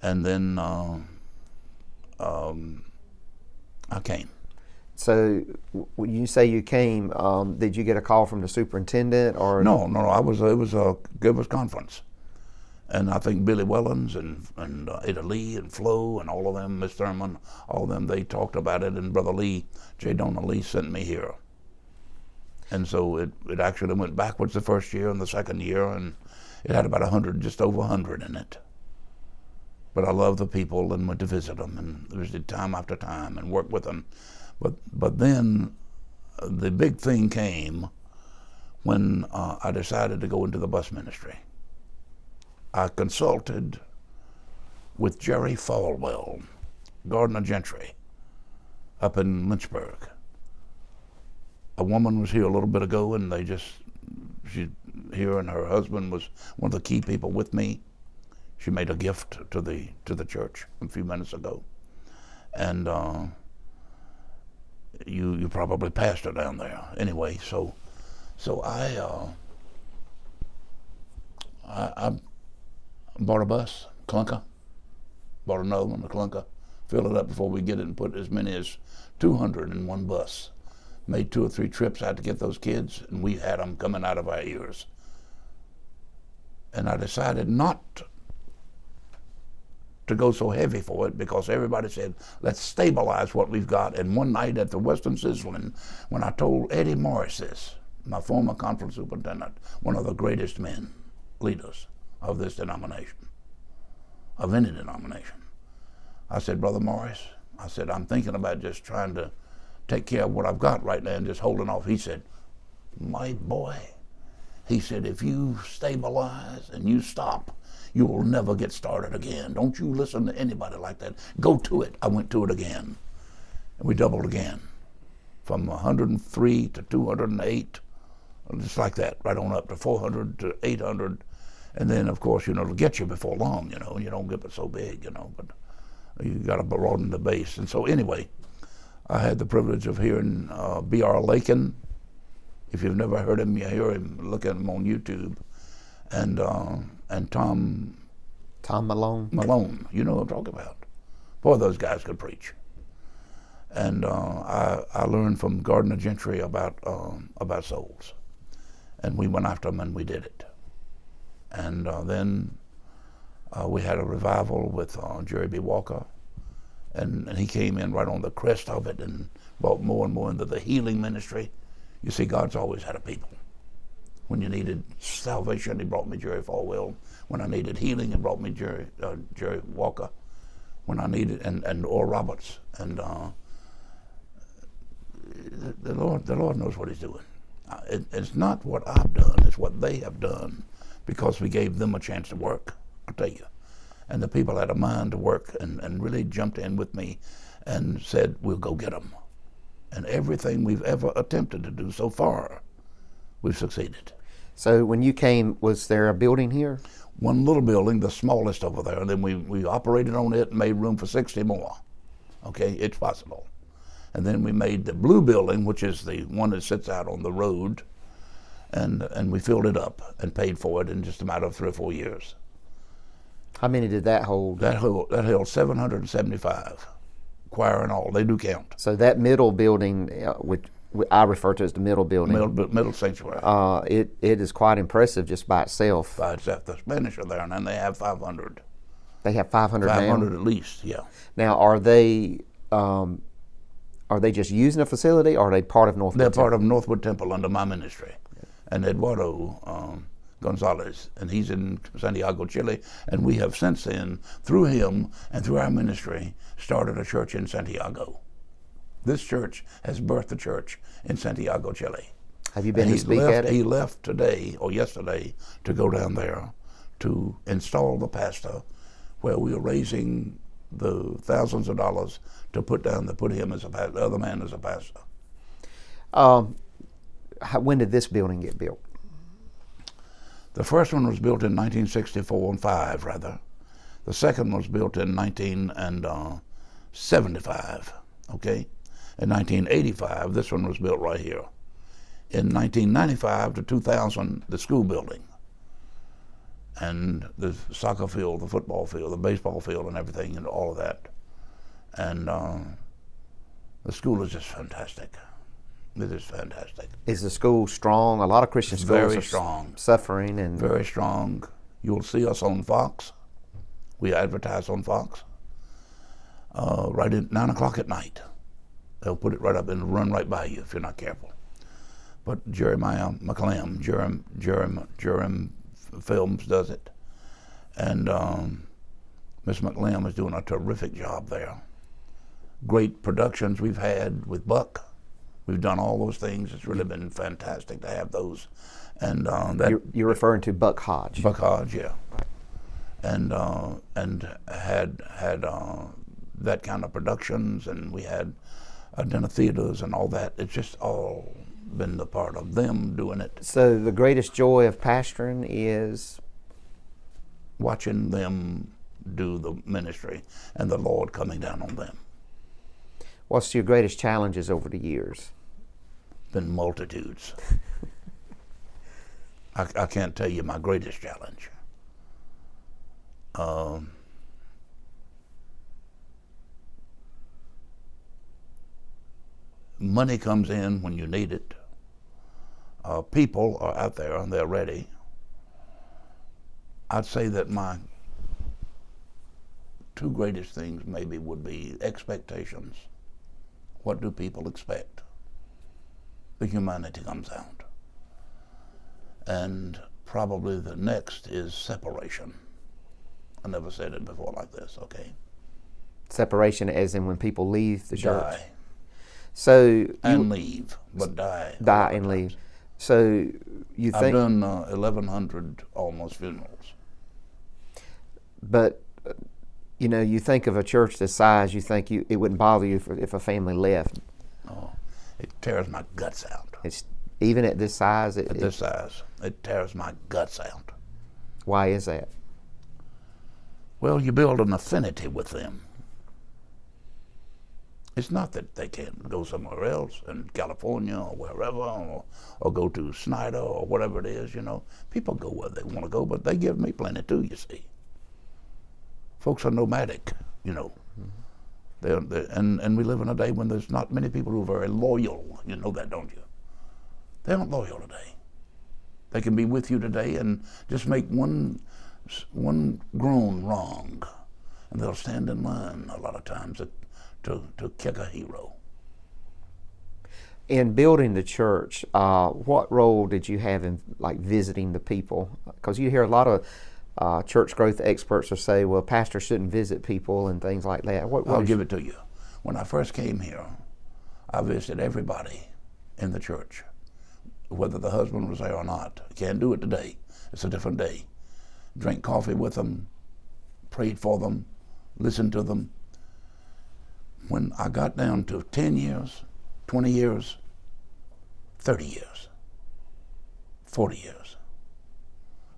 then I came. So when you say you came, did you get a call from the superintendent or? No. It was a Givers Conference. And I think Billy Wellens and Ada Lee and Flo and all of them, Miss Thurman, all of them, they talked about it, and Brother Lee, J. Donald Lee, sent me here. And so it actually went backwards the first year and the second year, and it had about 100, just over 100 in it. But I loved the people and went to visit them and visited time after time and worked with them. But then the big thing came when I decided to go into the bus ministry. I consulted with Jerry Falwell, Gardner Gentry, up in Lynchburg. A woman was here a little bit ago, and she's here, and her husband was one of the key people with me. She made a gift to the church a few minutes ago, and you probably passed her down there anyway. So I bought a bus, clunker, bought another one, a clunker, filled it up before we get it, and put as many as 200 in one bus. Made 2 or 3 trips out to get those kids, and we had them coming out of our ears. And I decided not to go so heavy for it, because everybody said, let's stabilize what we've got. And one night at the Western Sizzling, when I told Eddie Morris this, my former conference superintendent, one of the greatest men, leaders of this denomination, of any denomination, I said, Brother Morris, I said, I'm thinking about just trying to take care of what I've got right now and just holding off. He said, my boy, he said, if you stabilize and you stop, you will never get started again. Don't you listen to anybody like that. Go to it. I went to it again. And we doubled again. From 103 to 208, just like that, right on up to 400 to 800. And then, of course, it'll get you before long, you don't get it so big, but you got to broaden the base. And so anyway, I had the privilege of hearing B.R. Lakin. If you've never heard him, you hear him, look at him on YouTube. And Tom Malone, you know what I'm talking about. Boy, those guys could preach. And I learned from Gardner Gentry about souls. And we went after them, and we did it. And then we had a revival with Jerry B. Walker. And he came in right on the crest of it and brought more and more into the healing ministry. You see, God's always had a people. When you needed salvation, he brought me Jerry Falwell. When I needed healing, he brought me Jerry Walker. When I needed, and Oral Roberts. And the Lord knows what he's doing. It's not what I've done, it's what they have done, because we gave them a chance to work, I'll tell you. And the people had a mind to work and really jumped in with me and said, we'll go get them. And everything we've ever attempted to do so far, we've succeeded. So when you came, was there a building here? One little building, the smallest over there, and then we operated on it and made room for 60 more. Okay, it's possible. And then we made the blue building, which is the one that sits out on the road, and we filled it up and paid for it in just a matter of 3 or 4 years. How many did that hold? That held 775, choir and all. They do count. So that middle building, which I refer to as the middle building, middle sanctuary. It is quite impressive just by itself. By itself, the Spanish are there, and then they have 500. They have 500 now? 500 at least, yeah. Now, are they just using a facility, or are they part of Northwood Temple? They're part of Northwood Temple under my ministry. And Eduardo Gonzalez, and he's in Santiago, Chile, and we have since then, through him and through our ministry, started a church in Santiago. This church has birthed a church in Santiago, Chile. Have you been to speak at it? He left today or yesterday to go down there to install the pastor, where we are raising the thousands of dollars to put him as a pastor, the other man as a pastor. When did this building get built? The first one was built in 1964 and 5, rather. The second was built in 1975, okay? In 1985, this one was built right here. In 1995 to 2000, the school building. And the soccer field, the football field, the baseball field, and everything, and all of that. And the school is just fantastic. It is fantastic. Is the school strong? A lot of Christian schools very are strong. Suffering and very strong. You'll see us on Fox. We advertise on Fox. Right at 9 o'clock at night. They'll put it right up and run right by you if you're not careful. But Jeremiah McClam, Jerem Films does it. And Miss McClam is doing a terrific job there. Great productions we've had with Buck. We've done all those things. It's really been fantastic to have those. And you're referring to Buck Hodge. Buck Hodge, yeah. And had that kind of productions, and we had dinner theaters and all that. It's just all been the part of them doing it. So the greatest joy of pastoring is Watching them do the ministry and the Lord coming down on them. what's your greatest challenges over the years? Been multitudes. I can't tell you my greatest challenge. Money comes in when you need it. People are out there and they're ready. I'd say that my two greatest things maybe would be expectations. What do people expect? The humanity comes out. And probably the next is separation. I never said it before like this, okay? Separation as in when people leave the church? Die. So And leave, but die. Die and leave. So you think... I've done 1,100 almost funerals. But, you know, you think of a church this size, you think it wouldn't bother you if a family left. Oh, it tears my guts out. It's even at this size. At this size, it tears my guts out. Why is that? Well, you build an affinity with them. It's not that they can't go somewhere else, in California or wherever, or go to Snyder or whatever it is, you know. People go where they want to go, but they give me plenty too, you see. Folks are nomadic, you know. And we live in a day when there's not many people who are very loyal. You know that, don't you? They aren't loyal today. They can be with you today and just make one groan wrong, and they'll stand in line a lot of times to kick a hero. In building the church, what role did you have in like visiting the people? Because you hear a lot of church growth experts will say, well, pastors shouldn't visit people and things like that. I'll give it to you. When I first came here, I visited everybody in the church, whether the husband was there or not. I can't do it today. It's a different day. Drank coffee with them, prayed for them, listened to them. When I got down to 10 years, 20 years, 30 years, 40 years,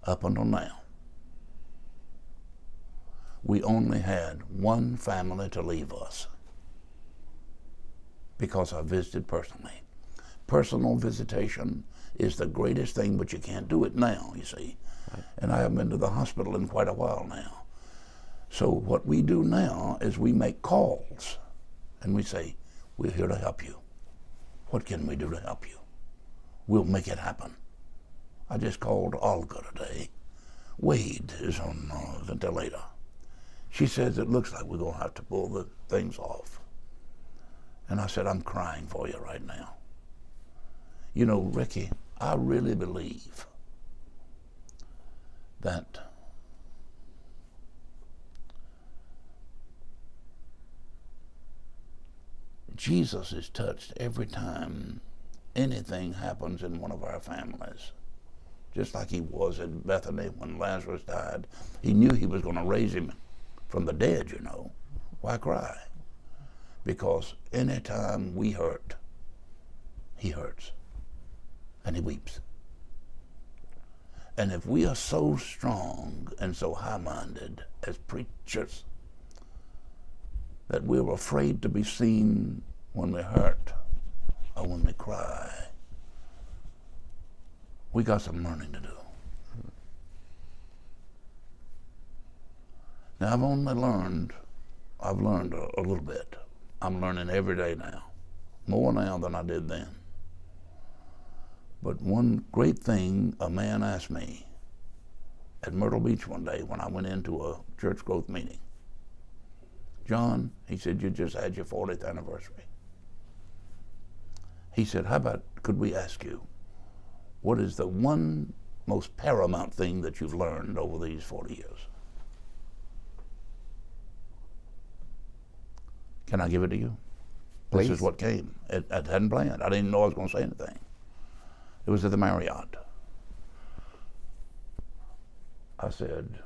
up until now, we only had one family to leave us because I visited personally. Personal visitation is the greatest thing, but you can't do it now, you see. Right. And I haven't been to the hospital in quite a while now. So what we do now is we make calls and we say, we're here to help you. What can we do to help you? We'll make it happen. I just called Olga today. Wade is on the ventilator. She says it looks like we're going to have to pull the things off. And I said, I'm crying for you right now. You know, Ricky, I really believe that Jesus is touched every time anything happens in one of our families. Just like he was at Bethany when Lazarus died. He knew he was going to raise him from the dead, you know. Why cry? Because anytime we hurt, he hurts. And he weeps. And if we are so strong and so high-minded as preachers that we're afraid to be seen when we hurt or when we cry, we got some learning to do. Now, I've learned a little bit. I'm learning every day now, more now than I did then. But one great thing a man asked me at Myrtle Beach one day when I went into a church growth meeting. John, he said, you just had your 40th anniversary. He said, how about, could we ask you, what is the one most paramount thing that you've learned over these 40 years? Can I give it to you? Please. This is what came. I hadn't planned. I didn't know I was going to say anything. It was at the Marriott. I said,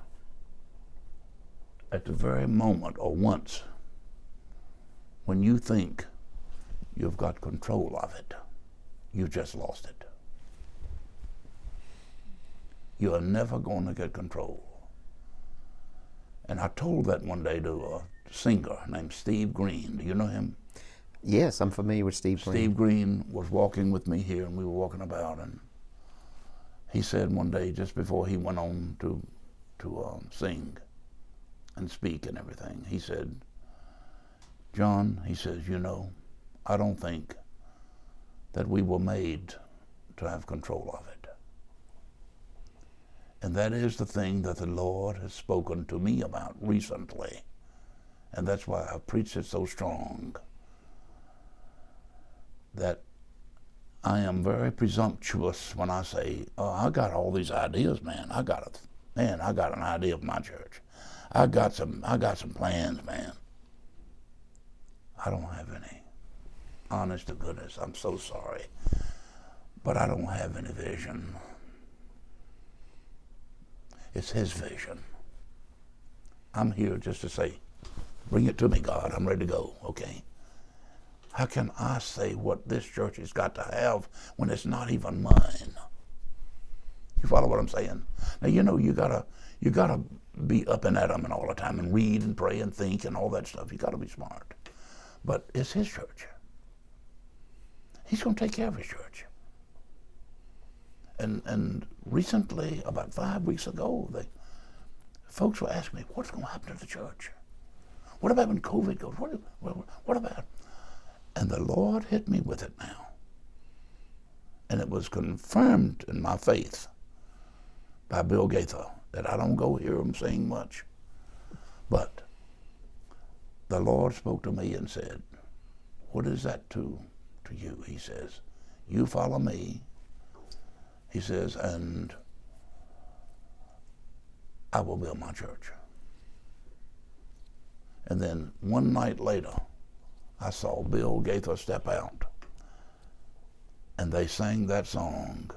at the very moment or once when you think you've got control of it. You just lost it. You're never going to get control. And I told that one day to a singer named Steve Green. Do you know him? Yes, I'm familiar with Steve Green. Steve Green was walking with me here, and we were walking about, and he said one day, just before he went on to sing and speak and everything, he said, John, he says, you know, I don't think that we were made to have control of it. And that is the thing that the Lord has spoken to me about recently. And that's why I preach it so strong, that I am very presumptuous when I say, oh, I got all these ideas, man. I got an idea of my church. I got some plans, man. I don't have any. Honest to goodness, I'm so sorry. But I don't have any vision. It's his vision. I'm here just to say, bring it to me, God. I'm ready to go, okay? How can I say what this church has got to have when it's not even mine? You follow what I'm saying? Now, you know, you gotta be up and at 'em and all the time and read and pray and think and all that stuff. You gotta be smart. But it's his church. He's gonna take care of his church. And recently, about 5 weeks ago, folks were asking me, what's going to happen to the church? What about when COVID goes? What about? And the Lord hit me with it now. And it was confirmed in my faith by Bill Gaither that I don't go hear him sing much. But the Lord spoke to me and said, what is that to you? He says, you follow me. He says, and I will build my church. And then one night later, I saw Bill Gaither step out, and they sang that song,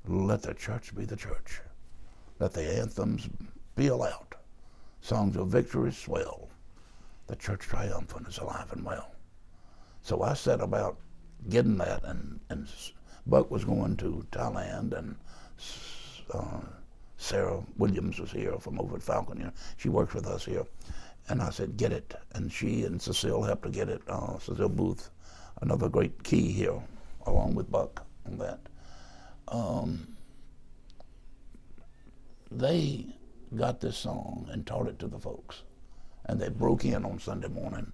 Let the Church Be the Church. Let the anthems peal out. Songs of victory swell. The church triumphant is alive and well. So I set about getting that, and Buck was going to Thailand, and Sarah Williams was here from over at Falcon. You know, she works with us here. And I said, get it. And she and Cecile helped to get it. Cecile Booth, another great key here, along with Buck on that. They got this song and taught it to the folks. And they broke in on Sunday morning,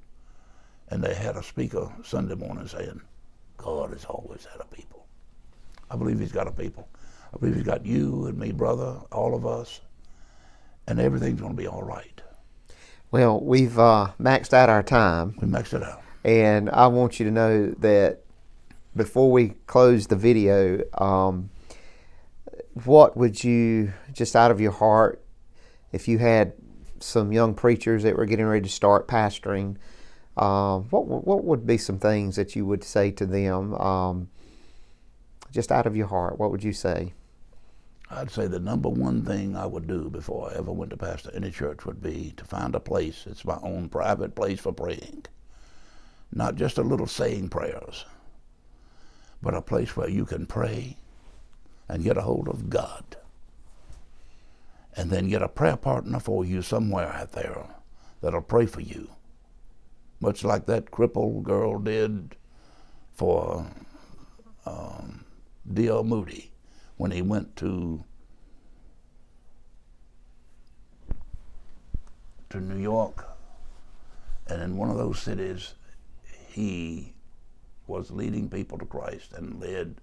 and they had a speaker Sunday morning saying, God has always had a people. I believe he's got a people. I believe he's got you and me, brother, all of us, and everything's going to be all right. Well, we've maxed out our time. We maxed it out. And I want you to know that before we close the video, what would you, just out of your heart, if you had some young preachers that were getting ready to start pastoring, what would be some things that you would say to them, just out of your heart? What would you say? I'd say the number one thing I would do before I ever went to pastor any church would be to find a place. It's my own private place for praying. Not just a little saying prayers, but a place where you can pray and get a hold of God. And then get a prayer partner for you somewhere out there that'll pray for you. Much like that crippled girl did for D.L. Moody when he went to New York, and in one of those cities he was leading people to Christ and led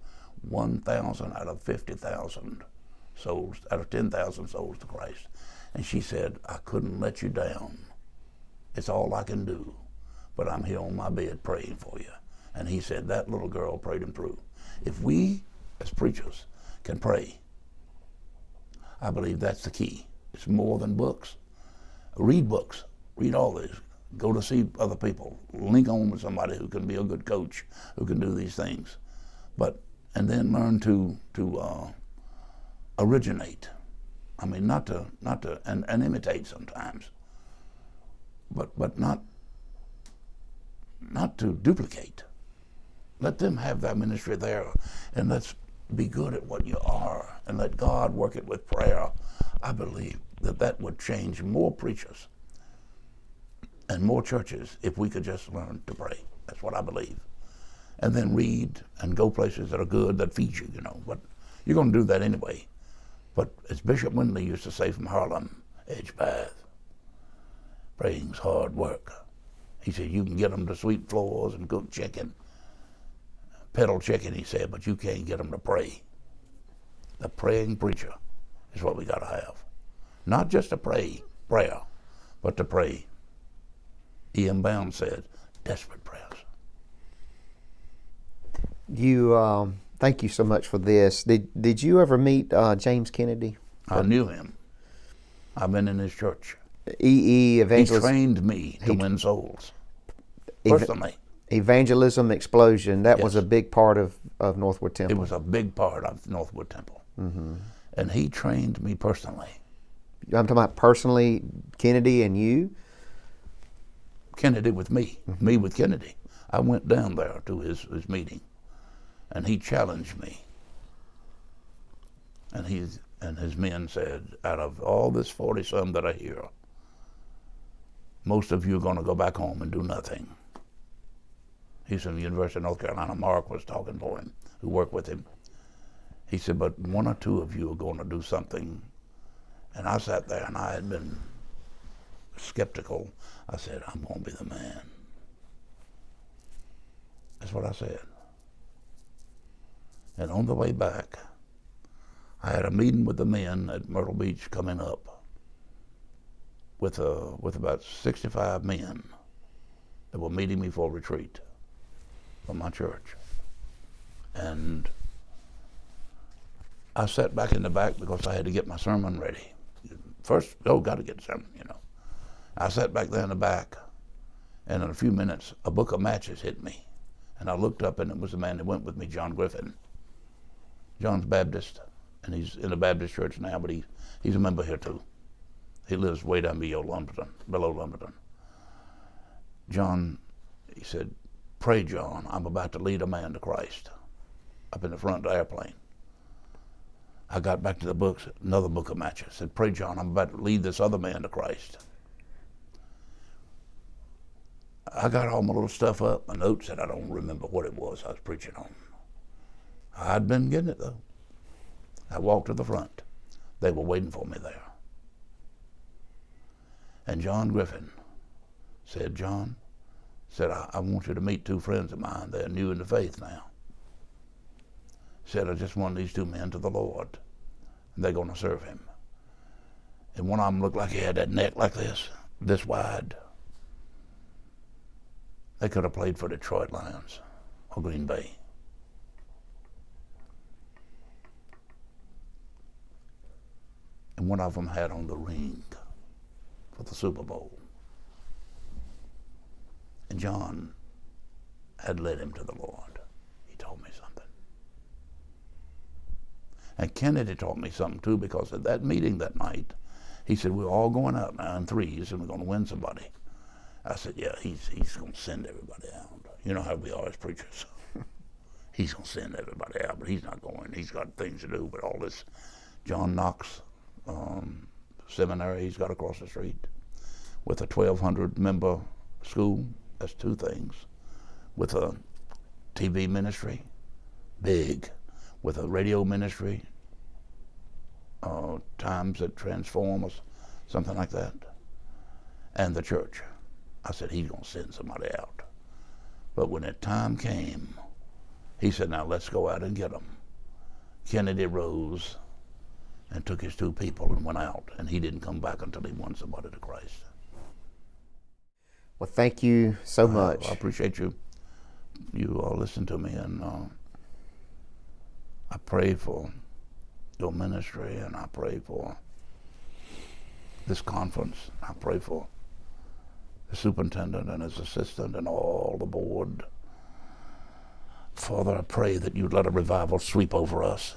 1,000 out of 50,000 souls, out of 10,000 souls to Christ. And she said, I couldn't let you down. It's all I can do, but I'm here on my bed praying for you. And he said, that little girl prayed him through. If we, as preachers, can pray, I believe that's the key. It's more than books. Read books. Read all these. Go to see other people. Link on with somebody who can be a good coach, who can do these things. And then learn to originate. I mean, not to and imitate sometimes, but not not to duplicate. Let them have their ministry there, and let's be good at what you are, and let God work it with prayer. I believe that would change more preachers and more churches if we could just learn to pray. That's what I believe. And then read and go places that are good, that feed you, But you're going to do that anyway. But as Bishop Windley used to say from Harlem, Hedgpeth, praying's hard work. He said, you can get them to sweep floors and cook chicken, peddle chicken, he said, but you can't get them to pray. The praying preacher is what we got to have. Not just to pray prayer, but to pray. E.M. Bound said, desperate prayers. You, thank you so much for this. Did you ever meet James Kennedy? I knew him. I've been in his church. Evangelist. He trained me to win souls, personally. Evangelism Explosion, that Yes. was a big part of Northwood Temple. It was a big part of Northwood Temple. Mm-hmm. And he trained me personally. I'm talking about personally, Kennedy and you? Kennedy with me, me with Kennedy. I went down there to his meeting, and he challenged me. And his men said, out of all this 40-some that are here, most of you are going to go back home and do nothing. He's from the University of North Carolina. Mark was talking for him, who worked with him. He said, but one or two of you are going to do something. And I sat there, and I had been skeptical. I said, I'm going to be the man. That's what I said. And on the way back, I had a meeting with the men at Myrtle Beach coming up with about 65 men that were meeting me for a retreat from my church. And I sat back in the back because I had to get my sermon ready. First, got to get the sermon, I sat back there in the back, and in a few minutes, a book of matches hit me. And I looked up, and it was the man that went with me, John Griffin. John's Baptist, and he's in a Baptist church now, but he's a member here too. He lives way down below Lumberton. John, he said, pray, John, I'm about to lead a man to Christ, up in the front of the airplane. I got back to the books, another book of matches. Said, pray, John, I'm about to lead this other man to Christ. I got all my little stuff up, my notes, and I don't remember what it was I was preaching on. I'd been getting it, though. I walked to the front. They were waiting for me there. And John Griffin said, John, I want you to meet two friends of mine. They're new in the faith now. Said, I just won these two men to the Lord, and they're going to serve him. And one of them looked like he had that neck like this wide. They could have played for Detroit Lions or Green Bay. And one of them had on the ring for the Super Bowl. And John had led him to the Lord. He told me something. And Kennedy taught me something too, because at that meeting that night, he said, we're all going out now in threes and we're going to win somebody. I said, yeah, he's going to send everybody out. You know how we are as preachers. He's going to send everybody out, but he's not going. He's got things to do with all this. John Knox seminary he's got across the street, with a 1,200 member school. That's two things. With a TV ministry, big. With a radio ministry, Times That Transform us, something like that, and the church. I said, he's going to send somebody out. But when the time came, he said, now let's go out and get them. Kennedy rose and took his two people and went out, and he didn't come back until he won somebody to Christ. Well, thank you so much. I appreciate you. You all listen to me, and I pray for your ministry, and I pray for this conference. I pray for the superintendent and his assistant and all the board. Father, I pray that you'd let a revival sweep over us.